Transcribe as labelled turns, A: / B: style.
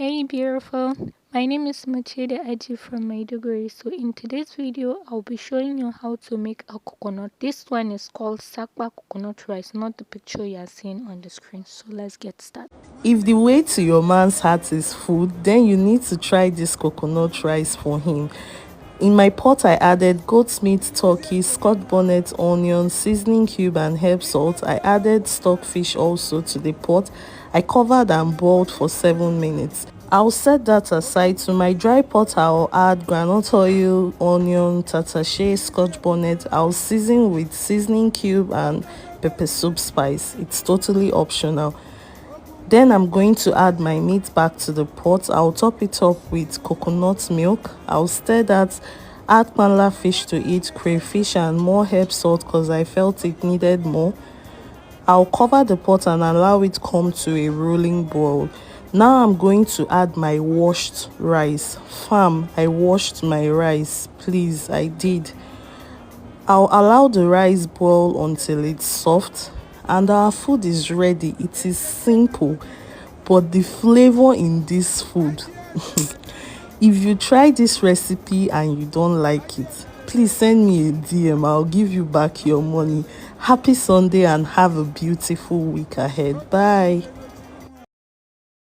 A: Hey beautiful, my name is Machede Aji from Maiduguri. So in today's video, I'll be showing you how to make a coconut. This one is called Sakpa coconut rice, not the picture you are seeing on the screen. So let's get started.
B: If the way to your man's heart is food, then you need to try this coconut rice for him. In my pot, I added goat's meat, turkey, scotch bonnet, onion, seasoning cube, and herb salt. I added stockfish also to the pot. I covered and boiled for 7 minutes. I'll set that aside. To my dry pot, I'll add groundnut oil, onion, tatashe, scotch bonnet. I'll season with seasoning cube and pepper soup spice. It's totally optional. Then I'm going to add my meat back to the pot. I'll top it up with coconut milk. I'll stir that, add panla fish to it, crayfish and more herb salt because I felt it needed more. I'll cover the pot and allow it come to a rolling boil. Now I'm going to add my washed rice. Fam, I washed my rice. Please, I did. I'll allow the rice boil until it's soft and our food is ready. It is simple, but the flavor in this food. If you try this recipe and you don't like it, please send me a DM. I'll give you back your money. Happy Sunday and have a beautiful week ahead. Bye.